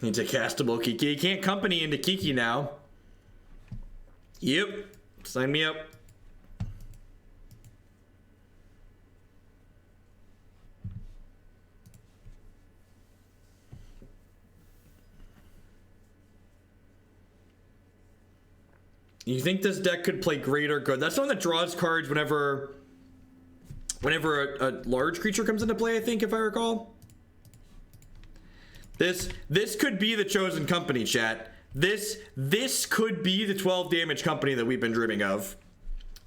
Into castable Kiki. You can't company into Kiki now. Yep. Sign me up. You think this deck could play great or good? That's the one that draws cards whenever a large creature comes into play, I think, if I recall. This could be the chosen company, chat. This could be the 12 damage company that we've been dreaming of.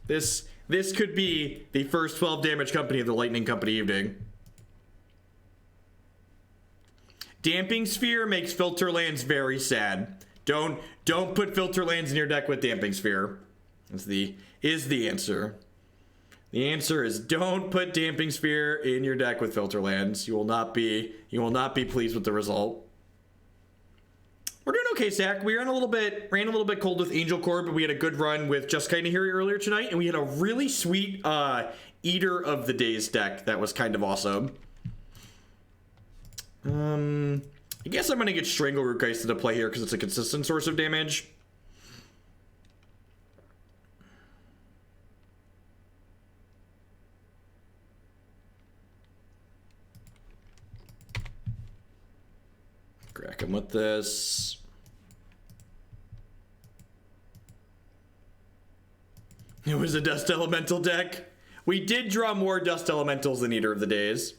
This could be the first 12 damage company of the Lightning Company evening. Damping Sphere makes filter lands very sad. Don't put filter lands in your deck with Damping Sphere. Is the answer. The answer is don't put Damping Sphere in your deck with filter lands. You will not be pleased with the result. We're doing okay, Zach. We ran a little bit cold with Angel Core, but we had a good run with Just Kinda Here earlier tonight, and we had a really sweet Eater of the Days deck that was kind of awesome. I guess I'm gonna get Strangleroot Geist into play here because it's a consistent source of damage. Crack him with this. It was a Dust Elemental deck. We did draw more Dust Elementals than Eater of the Days.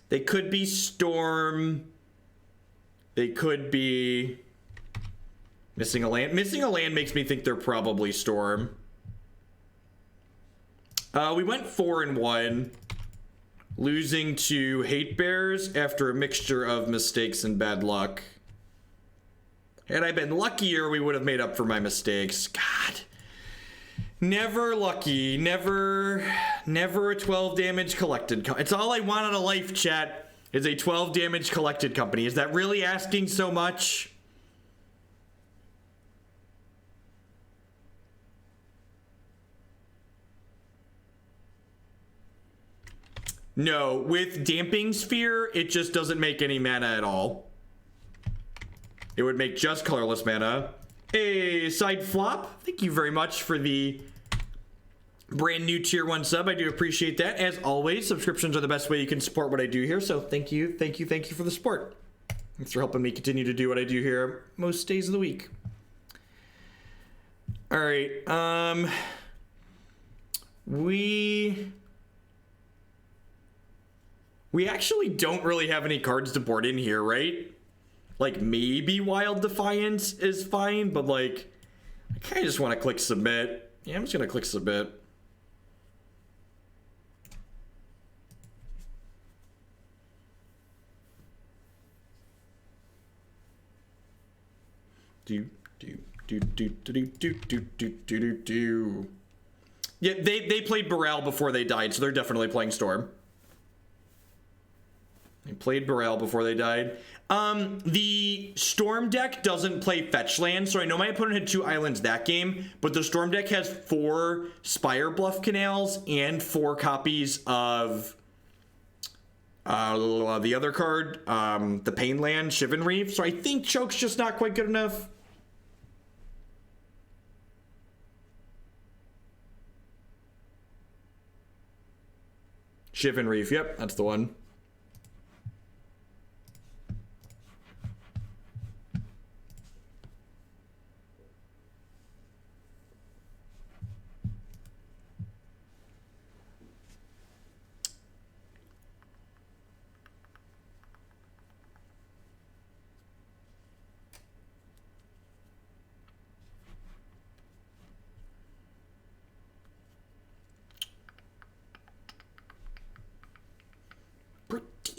They could be Storm. They could be missing a land. Missing a land makes me think they're probably Storm. We went 4-1, losing to Hate Bears after a mixture of mistakes and bad luck. Had I been luckier, we would have made up for my mistakes. God. Never lucky. Never a 12 damage collected. It's all I want out of life, chat, is a 12 damage collected company. Is that really asking so much? No, with Damping Sphere, it just doesn't make any mana at all. It would make just colorless mana. Hey, Side Flop, thank you very much for the brand new tier 1 sub. I do appreciate that. As always, subscriptions are the best way you can support what I do here, so thank you for the support. Thanks for helping me continue to do what I do here most days of the week. All right, we actually don't really have any cards to board in here, right? Like, maybe Wild Defiance is fine, but like, I kind of just want to click submit. Yeah, I'm just gonna click submit. Yeah, they played Burrell before they died, so they're definitely playing Storm. They played Burrell before they died. The Storm deck doesn't play fetch land, so I know my opponent had 2 islands that game, but the Storm deck has 4 Spire Bluff Canals and 4 copies of the other card, the Pain Land, Shivan Reef, so I think Choke's just not quite good enough. Shivan Reef, yep, that's the one.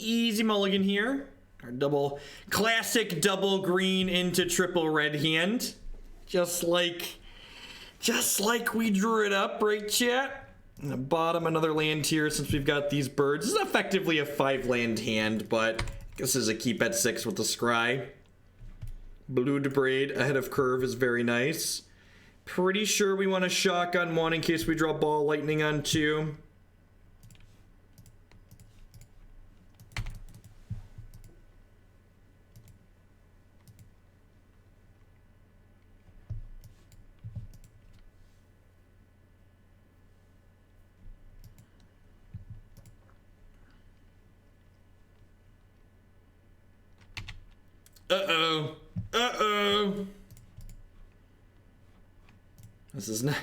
Easy mulligan here. Our classic double green into triple red hand. Just like we drew it up, right, chat? In the bottom, another land here since we've got these birds. This is effectively a 5-land hand, but this is a keep at 6 with the scry. Bloodbraid ahead of curve is very nice. Pretty sure we want to shock on 1 in case we draw ball lightning on 2. Uh-oh. Uh-oh. This is not...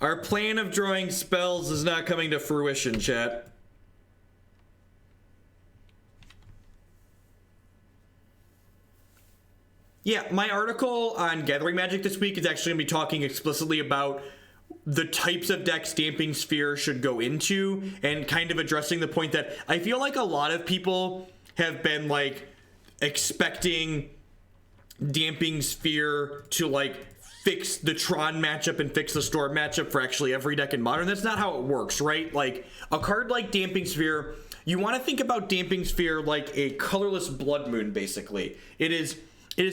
Our plan of drawing spells is not coming to fruition, chat. Yeah, my article on Gathering Magic this week is actually going to be talking explicitly about the types of decks Damping Sphere should go into, and kind of addressing the point that I feel like a lot of people have been like expecting Damping Sphere to like fix the Tron matchup and fix the Storm matchup for actually every deck in Modern. That's not how it works, right? Like a card like Damping Sphere, you want to think about Damping Sphere like a colorless Blood Moon, basically. It is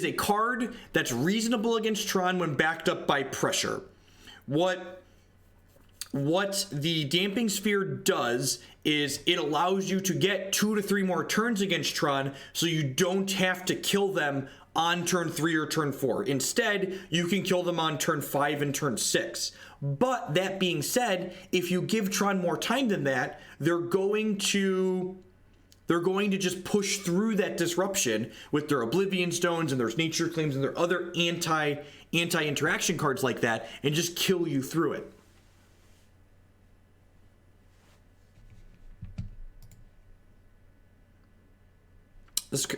a card that's reasonable against Tron when backed up by pressure. What the Damping Sphere does is it allows you to get 2 to 3 more turns against Tron, so you don't have to kill them on turn 3 or turn 4. Instead, you can kill them on turn 5 and turn 6. But that being said, if you give Tron more time than that, they're going to just push through that disruption with their Oblivion Stones and there's Nature Claims and their other anti-interaction cards like that, and just kill you through it.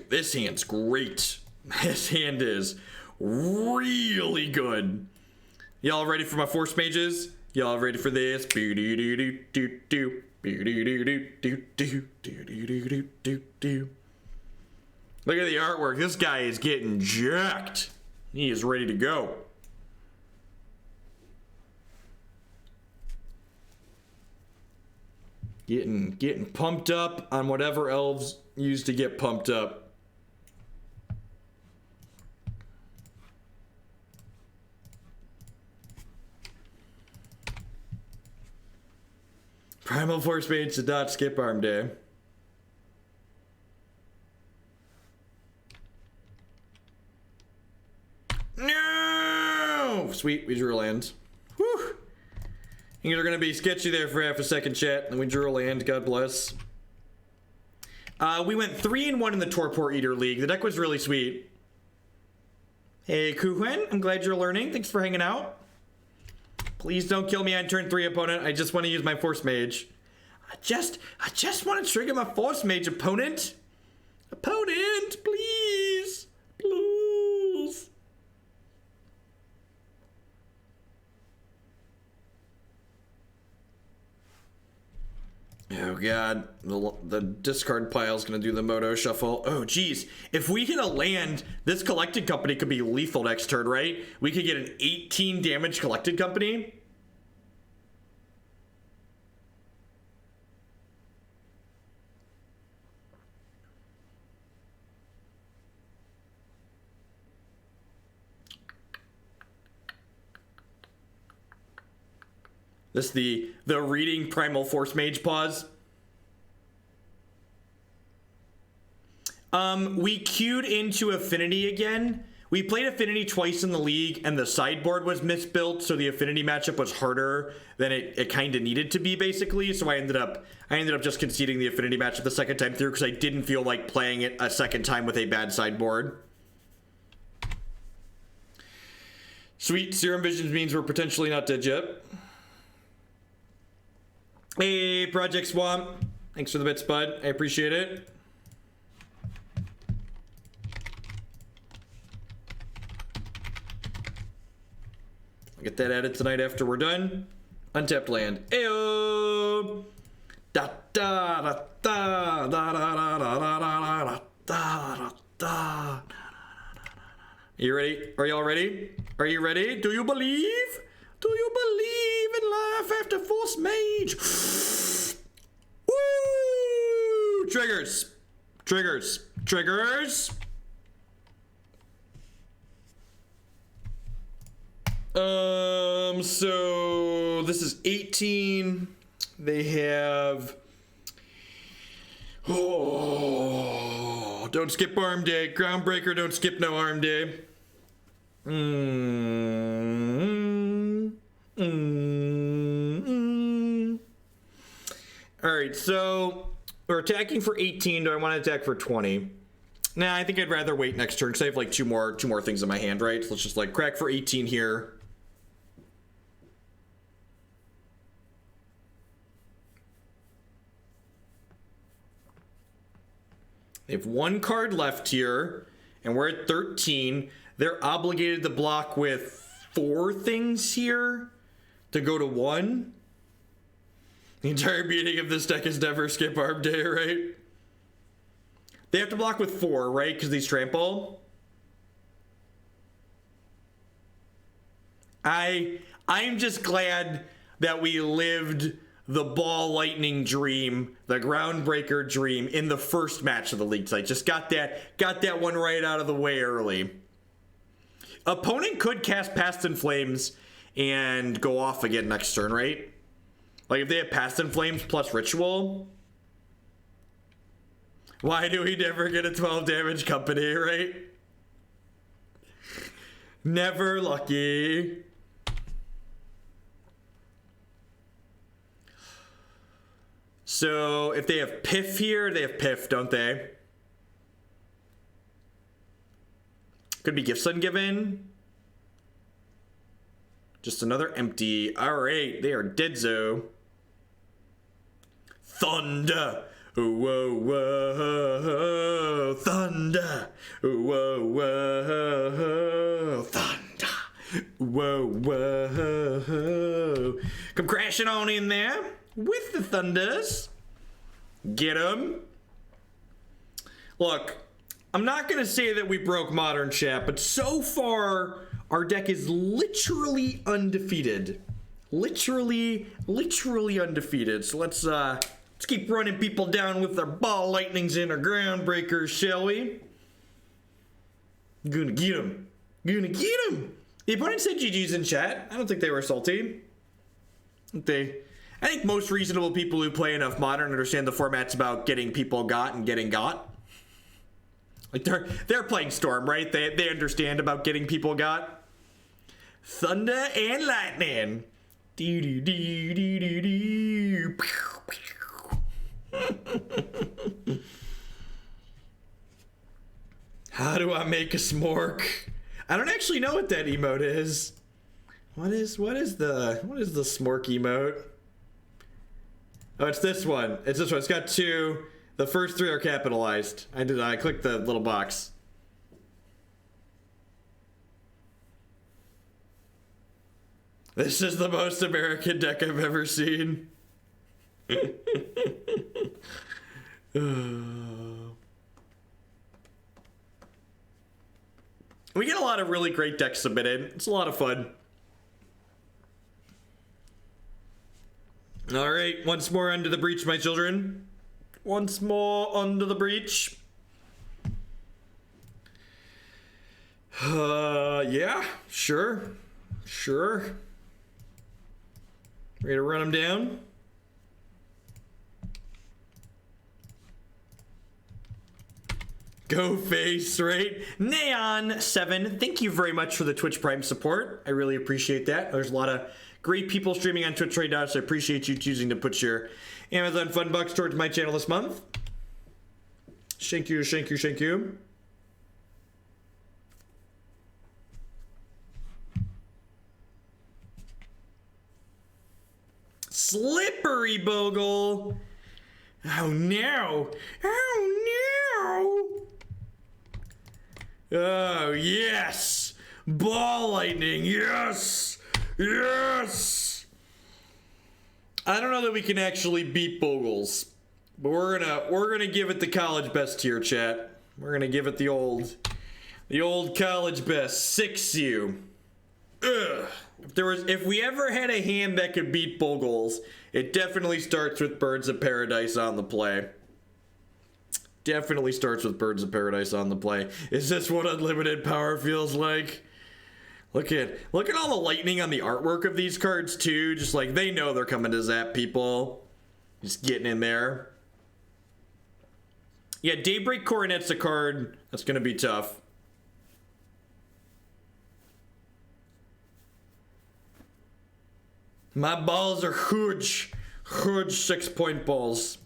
This hand's great. This hand is really good. Y'all ready for my Force Mages? Y'all ready for this? Look at the artwork. This guy is getting jacked. He is ready to go. Getting pumped up on whatever elves use to get pumped up. Primal Forcemage did not skip Arm Day. No! Sweet, we drew a land. Whew! Things are gonna be sketchy there for half a second, chat. And we drew a land, God bless. We went 3-1 in the Torpor Eater League. The deck was really sweet. Hey, Kuhuen, I'm glad you're learning. Thanks for hanging out. Please don't kill me on turn 3, opponent. I just want to use my Force Mage. I just want to trigger my Force Mage, opponent. Opponent, please. Please. Oh god, the discard pile is gonna do the Moto Shuffle. Oh geez, if we hit a land, this Collected Company could be lethal next turn, right? We could get an 18 damage Collected Company. This the reading Primal Forcemage pause. We queued into Affinity again. We played Affinity twice in the league, and the sideboard was misbuilt, so the Affinity matchup was harder than it kind of needed to be, basically. So I ended up just conceding the Affinity matchup the second time through because I didn't feel like playing it a second time with a bad sideboard. Sweet, Serum Visions means we're potentially not dead yet. Hey, Project Swamp. Thanks for the bits, bud. I appreciate it. I'll get that added tonight after we're done. Untapped land. Ayo! Da da da da da da da da da da. You ready? Are y'all ready? Are you ready? Do you believe? Do you believe in life after Force Mage? Woo! Triggers. Triggers. Triggers. So this is 18. They have... Oh, don't skip Arm Day. Groundbreaker, don't skip no Arm Day. All right, so we're attacking for 18. Do I want to attack for 20? Nah, I think I'd rather wait next turn because I have like two more things in my hand, right? So let's just like crack for 18 here. They have one card left here, and we're at 13. They're obligated to block with 4 things here to go to 1. The entire meaning of this deck is never skip arm day, right? They have to block with 4, right? Because these trample. I'm just glad that we lived the ball lightning dream, the Groundbreaker dream in the first match of the league tonight. Just got that one right out of the way early. Opponent could cast Past in Flames and go off again next turn, right? Like if they have Past in Flames plus Ritual. Why do we never get a 12 damage company, right? Never lucky. So if they have Piff here, they have Piff, don't they? Could be Gifts Ungiven. Just another empty. Alright, they are deadzo. Thunder. Whoa, whoa, thunder. Whoa, whoa, thunder. Whoa, whoa. Come crashing on in there with the thunders. Get them. Look, I'm not going to say that we broke Modern Chat, but so far, our deck is literally undefeated. Literally undefeated. So let's keep running people down with our ball lightnings and our Groundbreakers, shall we? Gonna get them. Gonna get them. The opponent said GG's in chat. I don't think they were salty. I think most reasonable people who play enough Modern understand the format's about getting people got and getting got. Like they're playing Storm, right? They understand about getting people got. Thunder and lightning. Do do do do do do. How do I make a smork? I don't actually know what that emote is. What is the smork emote? Oh, it's this one. It's this one. It's got 2. The first 3 are capitalized. I clicked the little box. This is the most American deck I've ever seen. We get a lot of really great decks submitted. It's a lot of fun. All right, once more under the breach, my children. Once more under the breach. Yeah, sure. Ready to run them down? Go face, right? Neon7, thank you very much for the Twitch Prime support. I really appreciate that. There's a lot of great people streaming on Twitch right now, so I appreciate you choosing to put your Amazon Fun Bucks towards my channel this month. Thank you. Slippery Bogle. Oh no. Oh yes. Ball lightning. Yes. I don't know that we can actually beat Bogles, but we're gonna give it the college best here, chat. We're gonna give it the old college best. 6U. Ugh. If we ever had a hand that could beat Bogles, it definitely starts with Birds of Paradise on the play. Definitely starts with Birds of Paradise on the play. Is this what unlimited power feels like? Look at all the lightning on the artwork of these cards too. Just like they know they're coming to zap people. Just getting in there. Yeah, Daybreak Coronet's a card that's gonna be tough. My balls are huge 6-point balls.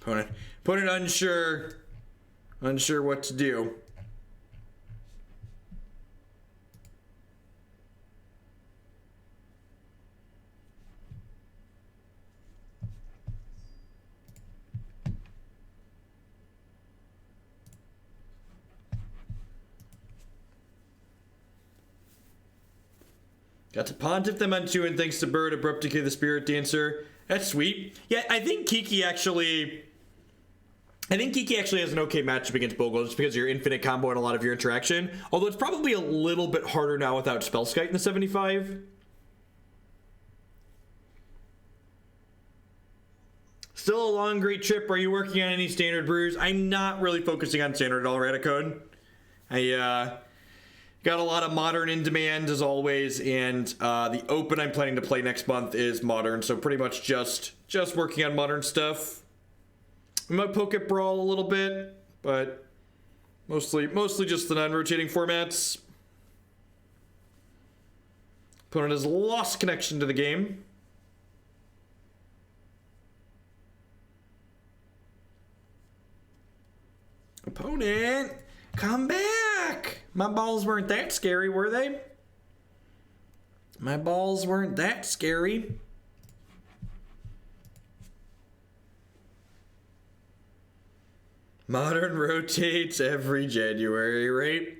Opponent unsure what to do. Got to pontiff them on 2 and thanks to Bird, Abrupt Decay the Spirit Dancer. That's sweet. Yeah, I think Kiki actually has an okay matchup against Bogle just because of your infinite combo and a lot of your interaction. Although it's probably a little bit harder now without Spellskite in the 75. Still a long, great trip. Are you working on any standard brews? I'm not really focusing on standard at all, Radicode. I got a lot of modern in demand as always, and the open I'm planning to play next month is modern, so pretty much just working on modern stuff. I might poke at Brawl a little bit, but mostly just the non-rotating formats. Opponent has lost connection to the game. Opponent, come back! My balls weren't that scary, were they? My balls weren't that scary. Modern rotates every January, right?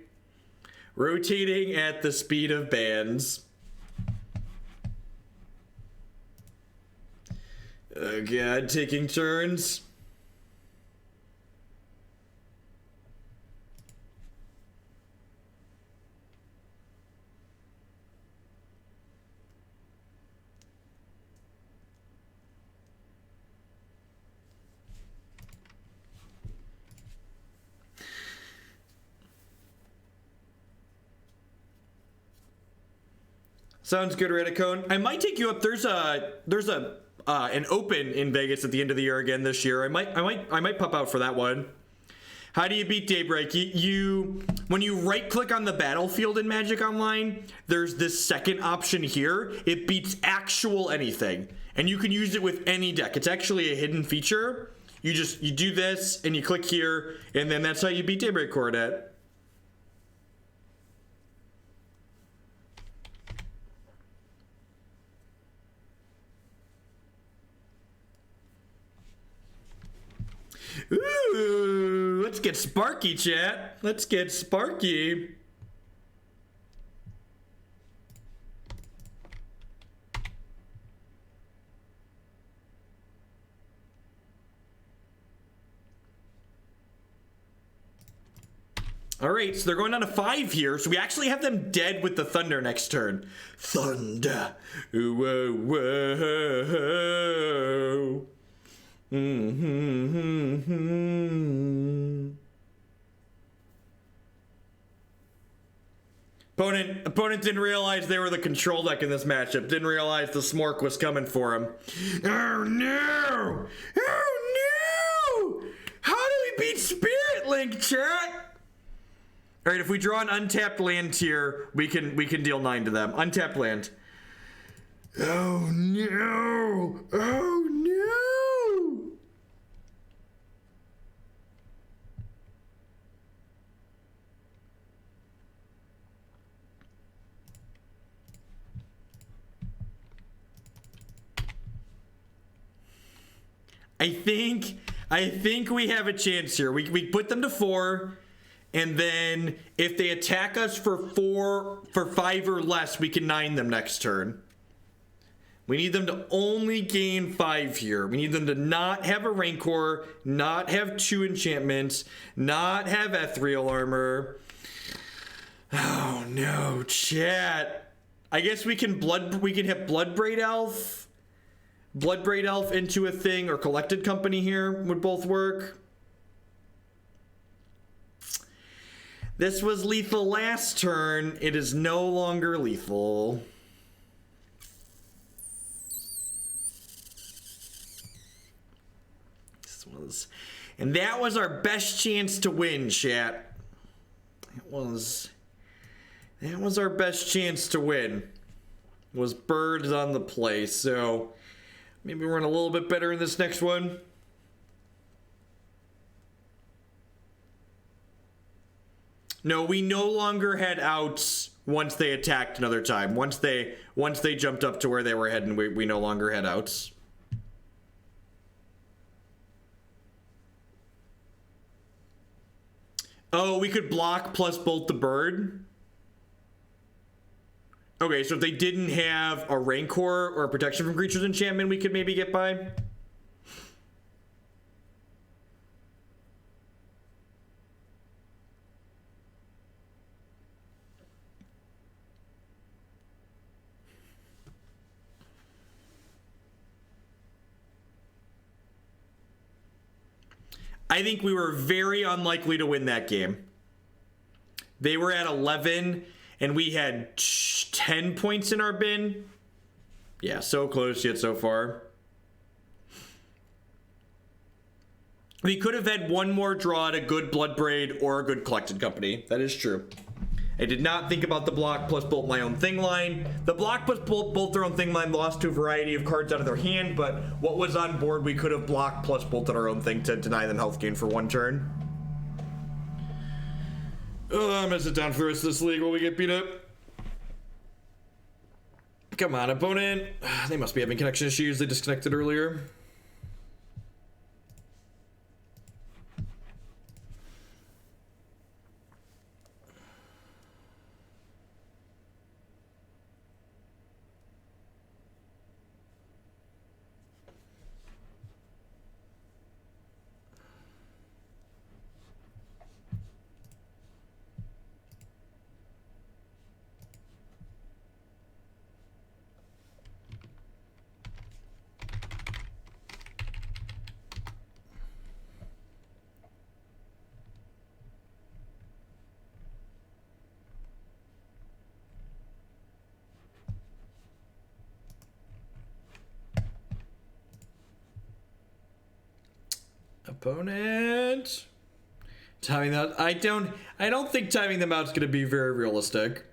Rotating at the speed of bands. Oh god, taking turns. Sounds good, Redicone. I might take you up. There's an open in Vegas at the end of the year again this year. I might pop out for that one. How do you beat Daybreak? You when you right click on the battlefield in Magic Online, there's this second option here. It beats actual anything, and you can use it with any deck. It's actually a hidden feature. You do this and you click here, and then that's how you beat Daybreak Coronet. Ooh, let's get sparky, chat. Let's get sparky. All right, so they're going down to 5 here. So we actually have them dead with the Thunder next turn. Thunder. Ooh, whoa, whoa. Opponent didn't realize they were the control deck in this matchup. Didn't realize the Smork was coming for him. Oh no! Oh no! How do we beat Spirit Link, chat? All right, if we draw an untapped land here, we can deal 9 to them. Untapped land. Oh no! Oh no! I think we have a chance here. We put them to 4, and then if they attack us for 5 or less, we can 9 them next turn. We need them to only gain 5 here. We need them to not have a Rancor, not have 2 enchantments, not have Ethereal Armor. Oh no, chat. I guess we can hit Bloodbraid Elf. Bloodbraid Elf into a thing, or Collected Company here would both work. This was lethal last turn. It is no longer lethal. And that was our best chance to win, chat. That was our best chance to win. Was Birds on the play, so maybe we're in a little bit better in this next one. No, we no longer had outs once they attacked another time. Once they jumped up to where they were heading, we no longer had outs. Oh, we could block plus bolt the bird. Okay, so if they didn't have a Rancor or a protection from creatures enchantment, we could maybe get by. I think we were very unlikely to win that game. They were at 11, and we had 10 points in our bin. Yeah, so close yet so far. We could have had one more draw at a good Bloodbraid or a good Collected Company. That is true. I did not think about the block plus bolt my own thing line. The block plus bolt their own thing line lost to a variety of cards out of their hand, but what was on board, we could have blocked plus bolted our own thing to deny them health gain for one turn. I'm gonna sit down for the rest of this league while we get beat up. Come on, opponent. They must be having connection issues. They disconnected earlier. Opponent. Timing that. I don't think timing them out is going to be very realistic.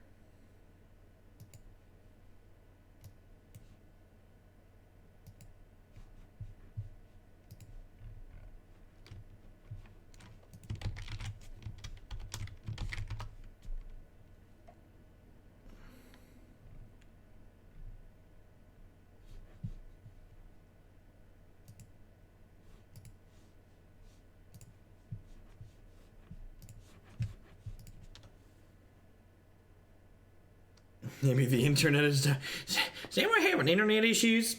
Maybe the internet is... Does anyone having internet issues?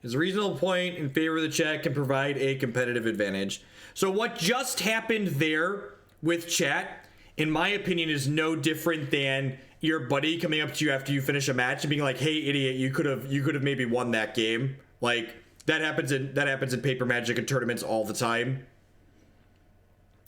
Is a reasonable point in favor of the chat can provide a competitive advantage. So what just happened there with chat, in my opinion, is no different than your buddy coming up to you after you finish a match and being like, "Hey, idiot, you could have maybe won that game." Like... That happens in Paper Magic and tournaments all the time.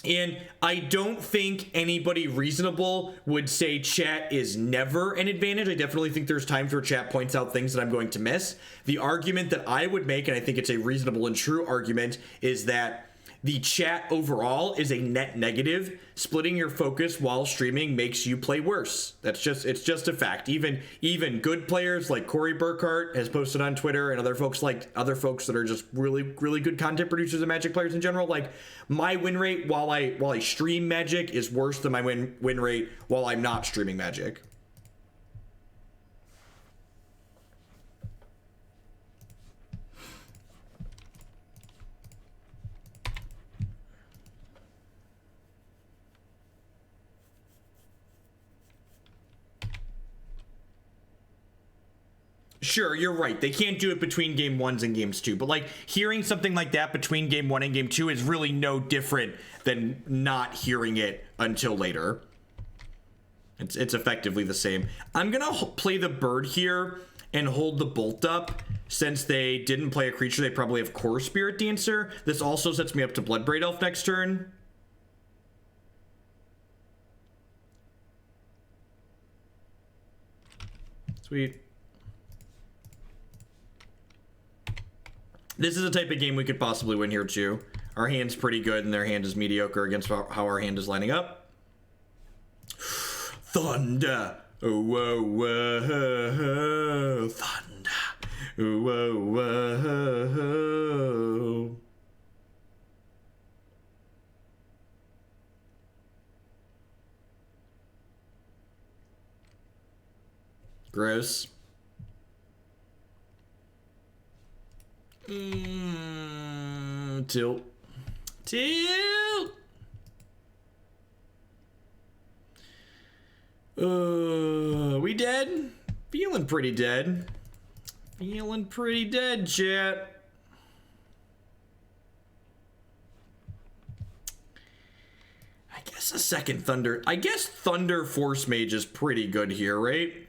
And I don't think anybody reasonable would say chat is never an advantage. I definitely think there's times where chat points out things that I'm going to miss. The argument that I would make, and I think it's a reasonable and true argument, is that the chat overall is a net negative. Splitting your focus while streaming makes you play worse. It's just a fact. Even good players like Corey Burkhart has posted on Twitter, and other folks that are just really good content producers and Magic players in general. Like, my win rate while I stream Magic is worse than my win rate while I'm not streaming Magic. Sure, you're right. They can't do it between game 1s and games 2, but like hearing something like that between game 1 and game 2 is really no different than not hearing it until later. It's effectively the same. I'm gonna play the bird here and hold the bolt up. Since they didn't play a creature, they probably have Core Spirit Dancer. This also sets me up to Bloodbraid Elf next turn. Sweet. This is a type of game we could possibly win here too. Our hand's pretty good and their hand is mediocre against how our hand is lining up. Thunder. Oh, whoa, whoa, thunder. Ooh, whoa, whoa. Gross. Tilt. Tilt. We dead? Feeling pretty dead. Feeling pretty dead, chat. I guess a second Thunder. I guess Thunder Forcemage is pretty good here, right?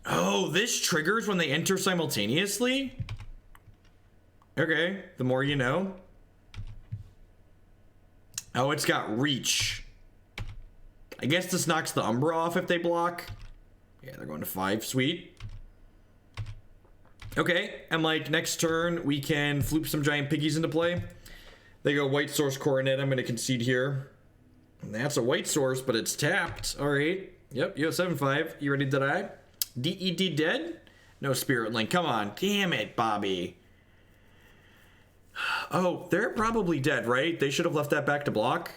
Oh, this triggers when they enter simultaneously? Okay, the more you know. Oh, it's got reach. I guess this knocks the Umbra off if they block. Yeah, they're going to 5. Sweet. Okay, and like next turn, we can floop some giant piggies into play. They go white source coronet. I'm going to concede here. And that's a white source, but it's tapped. All right. Yep, you have 7/5. You ready to die? DED dead? No Spirit Link. Come on. Damn it, Bobby. Oh, they're probably dead, right? They should have left that back to block.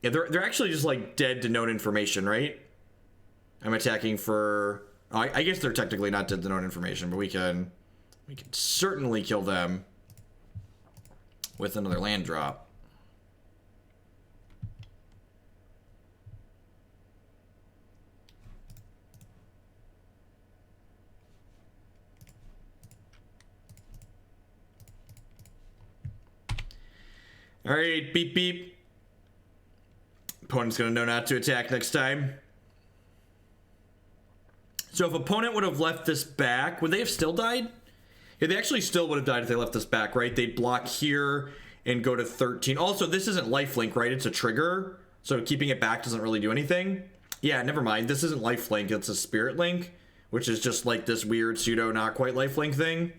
Yeah, they're actually just like dead to known information, right? I'm attacking for... Oh, I guess they're technically not dead to known information, but we can certainly kill them with another land drop. All right, beep beep. Opponent's gonna know not to attack next time. So if opponent would have left this back, would they have still died? Yeah, they actually still would have died if they left this back, right? They'd block here and go to 13. Also, this isn't lifelink, right? It's a trigger. So keeping it back doesn't really do anything. Yeah, never mind. This isn't lifelink. It's a spirit link, which is just like this weird pseudo not quite lifelink thing.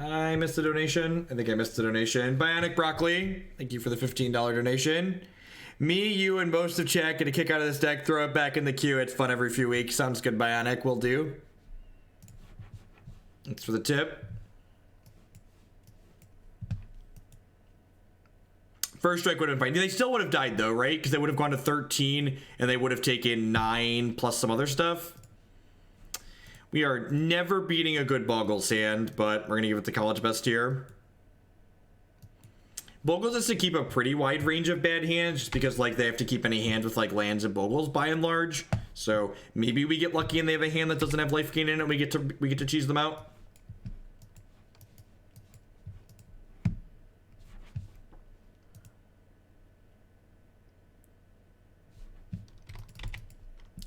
I missed a donation. I think I missed a donation. Bionic Broccoli, thank you for the $15 donation. Me, you, and most of chat get a kick out of this deck. Throw it back in the queue. It's fun every few weeks. Sounds good, Bionic. Will do. Thanks for the tip. First strike would have been fine. They still would have died, though, right? Because they would have gone to 13, and they would have taken 9 plus some other stuff. We are never beating a good Boggles hand, but we're going to give it the college best here. Boggles has to keep a pretty wide range of bad hands, just because like they have to keep any hand with like lands and Boggles by and large. So maybe we get lucky and they have a hand that doesn't have life gain in it, and we get to cheese them out.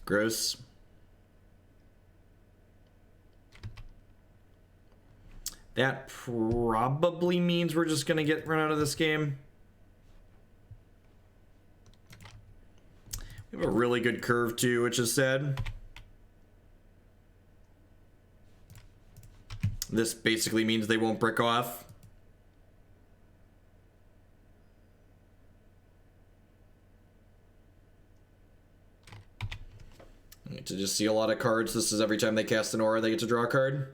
Gross. That probably means we're just going to get run out of this game. We have a really good curve too, which is sad. This basically means they won't brick off. I get to just see a lot of cards. This is every time they cast an aura, they get to draw a card.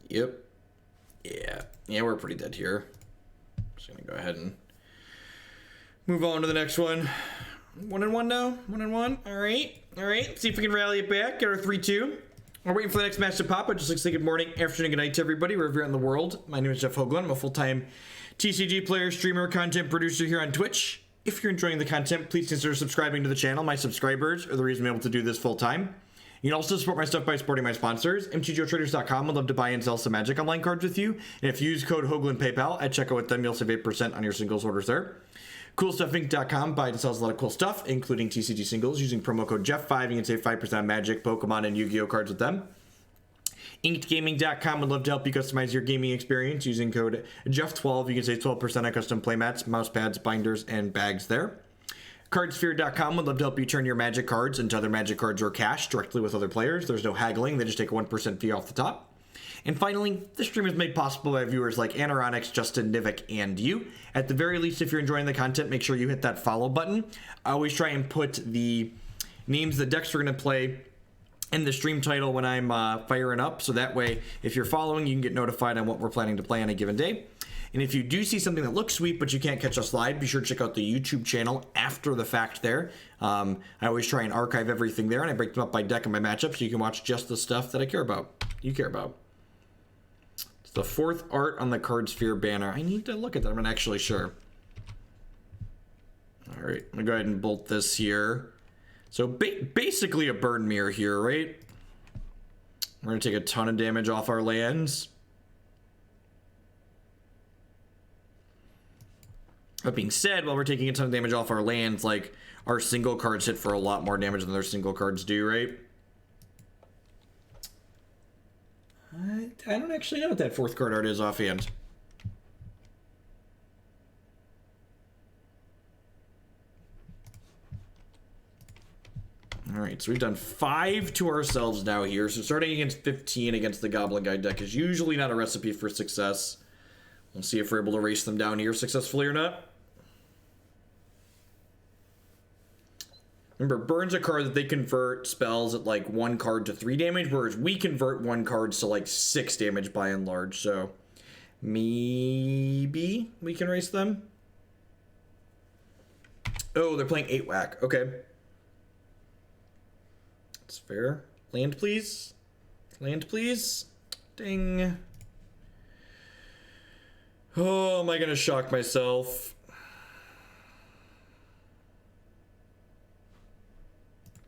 Yep. Yeah, we're pretty dead here. Just gonna go ahead and move on to the next one. 1-1 now? 1-1? Alright. See if we can rally it back. Get our 3-2. We're waiting for the next match to pop. I'd just like to say good morning, afternoon, good night to everybody, wherever you're in the world. My name is Jeff Hoagland. I'm a full-time TCG player, streamer, content producer here on Twitch. If you're enjoying the content, please consider subscribing to the channel. My subscribers are the reason I'm able to do this full-time. You can also support my stuff by supporting my sponsors. mtgotraders.com would love to buy and sell some Magic Online cards with you. And if you use code Hoagland PayPal at checkout with them, you'll save 8% on your singles orders there. CoolStuffInc.com buys and sells a lot of cool stuff, including TCG singles. Using promo code Jeff5, you can save 5% on Magic, Pokemon, and Yu-Gi-Oh cards with them. InkedGaming.com would love to help you customize your gaming experience. Using code Jeff12, you can save 12% on custom playmats, mouse pads, binders, and bags there. Cardsphere.com would love to help you turn your Magic cards into other Magic cards or cash directly with other players. There's no haggling. They just take a 1% fee off the top. And finally, this stream is made possible by viewers like Anaronix, Justin, Nivik, and you. At the very least, if you're enjoying the content, make sure you hit that follow button. I always try and put the names of the decks we're going to play in the stream title when I'm firing up. So that way, if you're following, you can get notified on what we're planning to play on a given day. And if you do see something that looks sweet, but you can't catch us live, be sure to check out the YouTube channel after the fact there. I always try and archive everything there, and I break them up by deck and by matchup, so you can watch just the stuff that I care about. You care about. It's the 4th art on the Cardsphere banner. I need to look at that. I'm not actually sure. All right, I'm going to go ahead and bolt this here. So basically a burn mirror here, right? We're going to take a ton of damage off our lands. That being said, while we're taking a ton of damage off our lands, like, our single cards hit for a lot more damage than their single cards do, right? I don't actually know what that 4th card art is offhand. Alright, so we've done 5 to ourselves now here. So starting against 15 against the Goblin Guide deck is usually not a recipe for success. We'll see if we're able to race them down here successfully or not. Remember, Burn's a card that they convert spells at like 1 card to 3 damage, whereas we convert 1 cards to like 6 damage by and large. So maybe we can race them. Oh, they're playing 8 whack. Okay. That's fair. Land, please. Land, please. Ding. Oh, am I going to shock myself?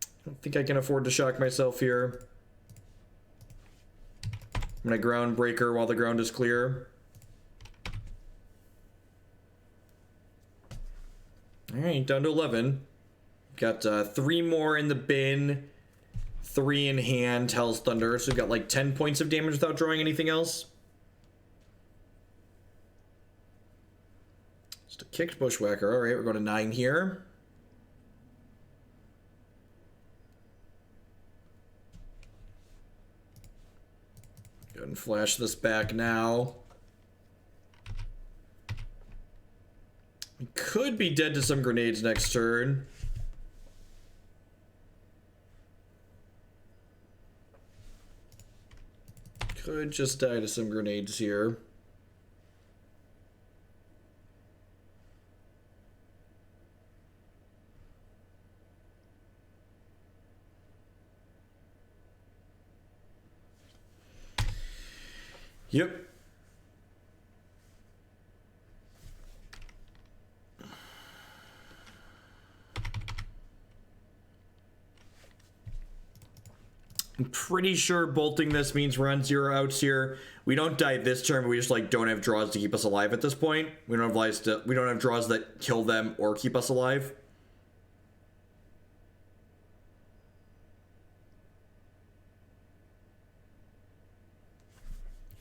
I don't think I can afford to shock myself here. I'm going to Groundbreaker while the ground is clear. Alright, down to 11. Got 3 more in the bin. 3 in hand, Hell's Thunder. So we've got like 10 points of damage without drawing anything else. Just a kicked Bushwhacker. Alright, we're going to 9 here. Go ahead and flash this back now. We could be dead to some grenades next turn. Could just die to some grenades here. Yep. I'm pretty sure bolting this means we're on 0 outs here. We don't die this turn, but we just like don't have draws to keep us alive at this point. We don't have draws that kill them or keep us alive.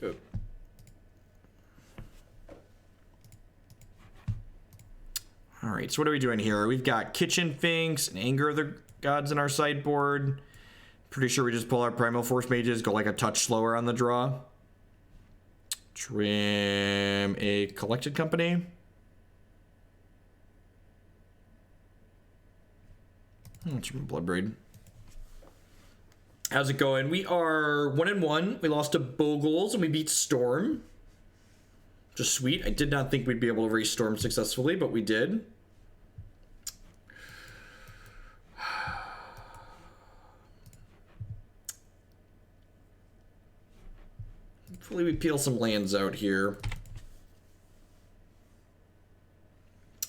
Good. All right, so what are we doing here? We've got Kitchen Finks and Anger of the Gods in our sideboard. Pretty sure we just pull our Primal Forcemages, go like a touch slower on the draw. Trim a Collected Company. Let's trim Bloodbraid. How's it going? We are 1-1. We lost to Bogles and we beat Storm. Just sweet. I did not think we'd be able to race Storm successfully, but we did. Hopefully we peel some lands out here.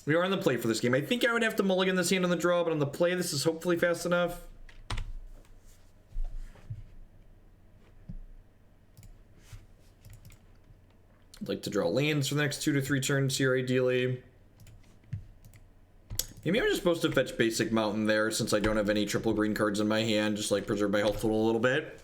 We are on the play for this game. I think I would have to mulligan this hand on the draw, but on the play, this is hopefully fast enough. like to draw lands for the next 2 to 3 turns here, ideally. Maybe I'm just supposed to fetch basic mountain there since I don't have any triple green cards in my hand. Just like preserve my health total a little bit.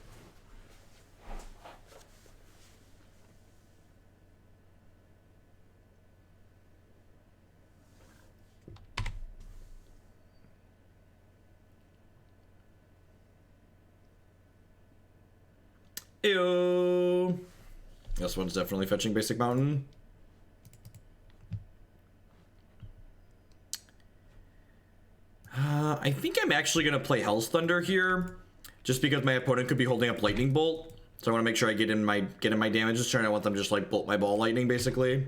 Ew. This one's definitely fetching basic mountain. I think I'm actually going to play Hell's Thunder here, just because my opponent could be holding up Lightning Bolt. So I want to make sure I get in my damages turn. I want them to just like bolt my ball lightning, basically.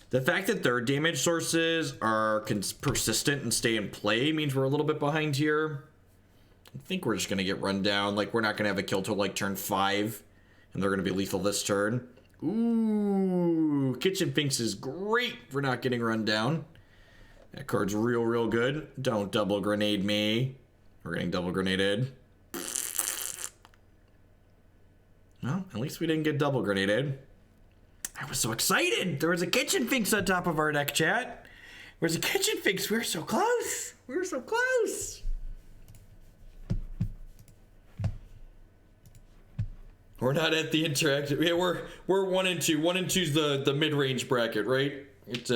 The fact that their damage sources are persistent and stay in play means we're a little bit behind here. I think we're just going to get run down. Like, we're not going to have a kill till like turn 5, and they're going to be lethal this turn. Ooh, Kitchen Finks is great for not getting run down. That card's real good. Don't double grenade me. We're getting double grenaded. Well, at least we didn't get double grenaded. I was so excited. There was a Kitchen Finks on top of our deck, chat. Where's a Kitchen Finks? We were so close. We were so close. We're not at the interactive. Yeah, we're 1 and 2. 1 and 2's the mid-range bracket, right? It's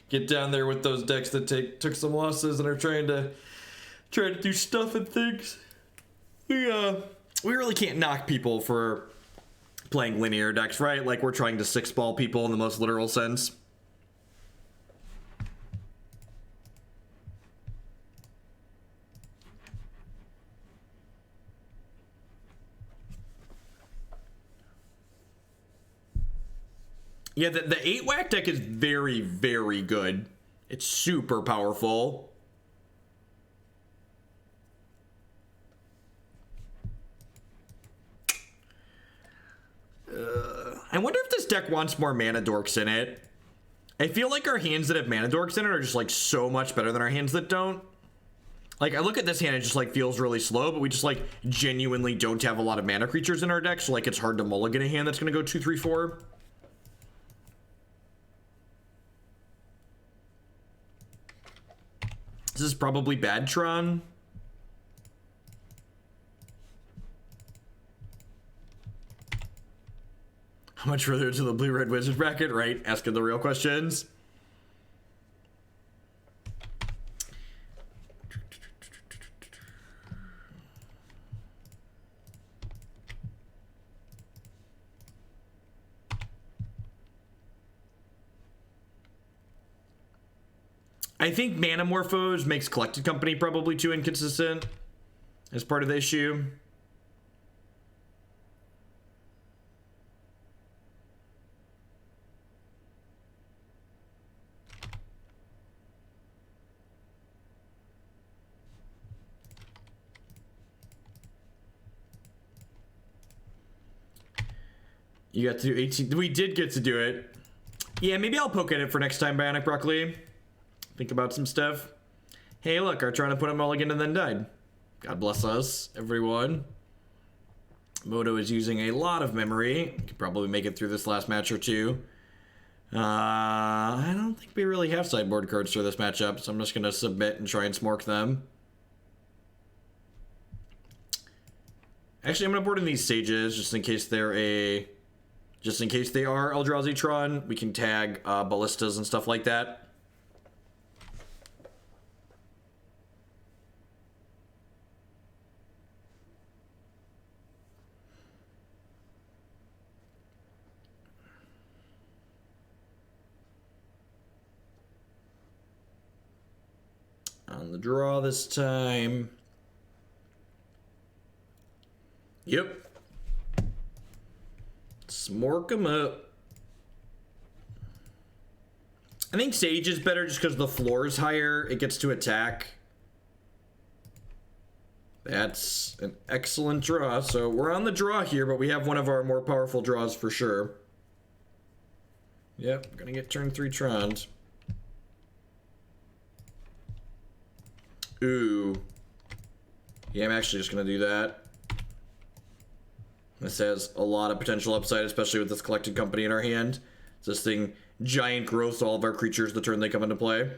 get down there with those decks that took some losses and are trying to do stuff and things. We really can't knock people for playing linear decks, right? Like, we're trying to 6-ball people in the most literal sense. Yeah, the 8-whack deck is very good. It's super powerful. I wonder if this deck wants more mana dorks in it. I feel like our hands that have mana dorks in it are just like so much better than our hands that don't. Like, I look at this hand, it just like feels really slow, but we just like genuinely don't have a lot of mana creatures in our deck, so like it's hard to mulligan a hand that's gonna go 2, 3, 4. This is probably bad, Tron. How much further to the blue-red wizard bracket, right? Asking the real questions. I think Manamorphose makes Collected Company probably too inconsistent as part of the issue. You got to do 18. We did get to do it. Yeah, maybe I'll poke at it for next time, Bionic Broccoli. Think about some stuff. Hey, look, our trying to put a mulligan and then died. God bless us, everyone. Moto is using a lot of memory. Could probably make it through this last match or two. I don't think we really have sideboard cards for this matchup, so I'm just gonna submit and try and smork them. Actually, I'm gonna board in these sages just in case they're just in case they are Eldrazi Tron. We can tag ballistas and stuff like that. On the draw this time. Yep. Smork them up. I think Sage is better just because the floor is higher. It gets to attack. That's an excellent draw. So we're on the draw here, but we have one of our more powerful draws for sure. Yep, gonna get turn 3 Trons. Ooh. Yeah, I'm actually just gonna do that. This has a lot of potential upside, especially with this collected company in our hand. This thing giant growth all of our creatures the turn they come into play.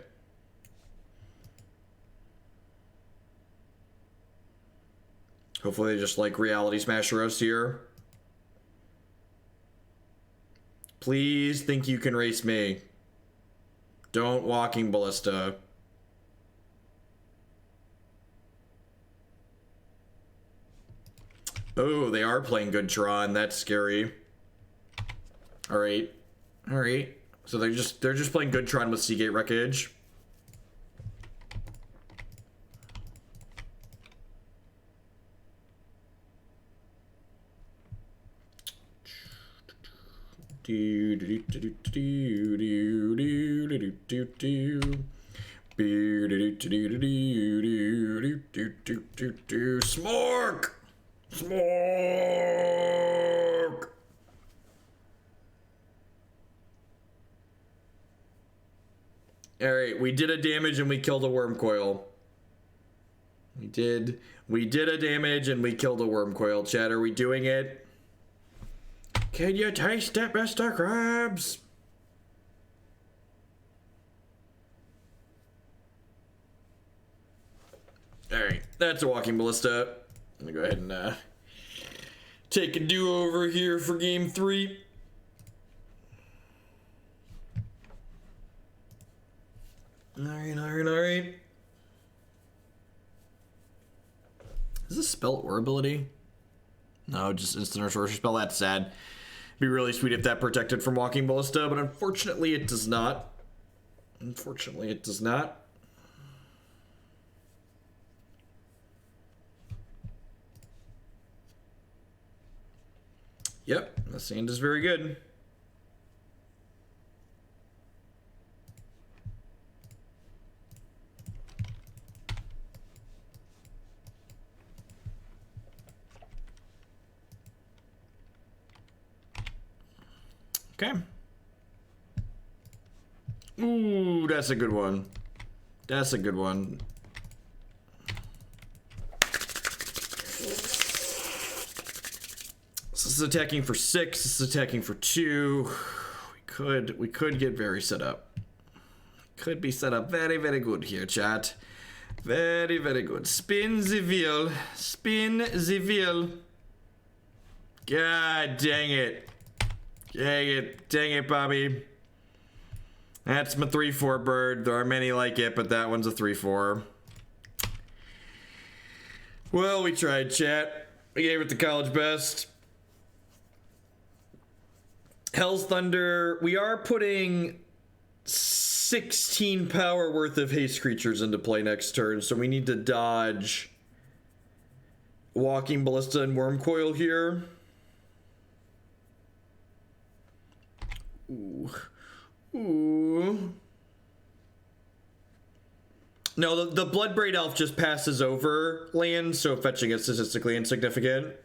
Hopefully they just like Reality Smasher us here. Please think you can race me. Don't Walking Ballista. Oh, they are playing good Tron. That's scary. All right. All right. So they're just playing good Tron with Seagate Wreckage. Smork! Smork! Alright, we did a damage and we killed a worm coil. We did a damage and we killed a worm coil. Chat, are we doing it? Can you taste it, Mr. Krabs? Alright, that's a Walking Ballista. I'm gonna go ahead and take a do-over here for game 3. Alright. Is this spell or ability? No, just instant or sorcery spell. That's sad. It'd be really sweet if that protected from Walking Ballista, but unfortunately it does not. Unfortunately it does not. Yep, the sand is very good. Okay. Ooh, that's a good one. That's a good one. This is attacking for 6. This is attacking for 2. We could get very set up. Could be set up very, very good here, chat. Very, very good. Spin the wheel. Spin the wheel. God dang it. Dang it, Bobby. That's my 3/4 bird. There are many like it, but that one's a 3/4. Well, we tried, chat. We gave it the college best. Hell's Thunder. We are putting 16 power worth of haste creatures into play next turn, so we need to dodge Walking Ballista and Worm Coil here. Ooh. No, the Bloodbraid Elf just passes over land, so fetching is statistically insignificant.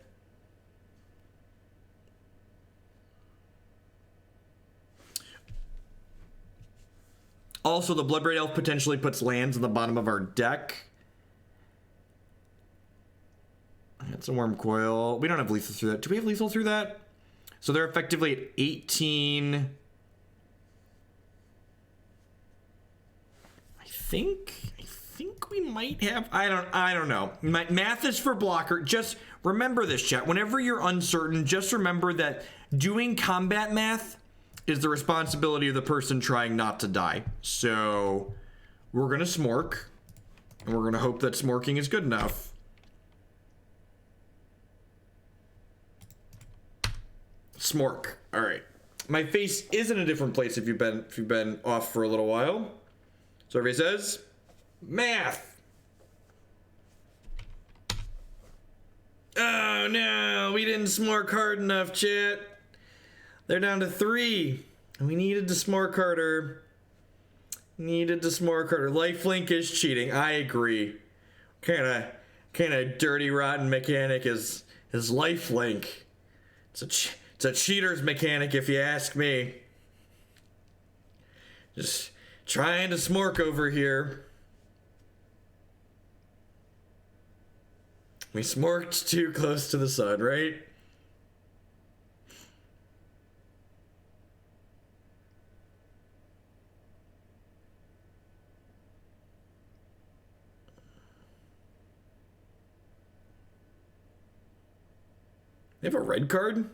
Also, the Bloodbraid Elf potentially puts lands on the bottom of our deck. That's a Worm Coil. We don't have lethal through that. Do we have lethal through that? So they're effectively at 18. I think we might have. I don't know. Math is for blocker. Just remember this, chat. Whenever you're uncertain, just remember that doing combat math is the responsibility of the person trying not to die. So we're gonna smork, and we're gonna hope that smorking is good enough. Smork. All right. My face is in a different place if you've been off for a little while. So everybody says math. Oh no, we didn't smork hard enough, chat. They're down to 3. And we needed to smork harder. Lifelink is cheating. I agree. Kinda dirty, rotten mechanic is lifelink. It's a cheater's mechanic, if you ask me. Just trying to smork over here. We smorked too close to the sun, right? They have a red card?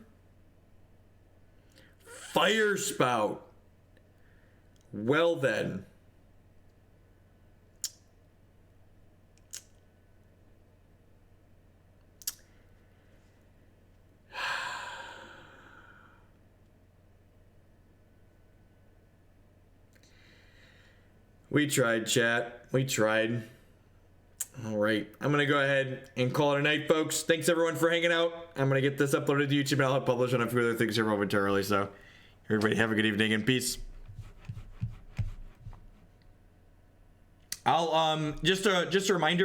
Fire Spout. Well then. We tried, chat. We tried. All right. I'm going to go ahead and call it a night, folks. Thanks, everyone, for hanging out. I'm going to get this uploaded to YouTube, and I'll publish on a few other things here momentarily. So, everybody, have a good evening and peace. I'll just a reminder.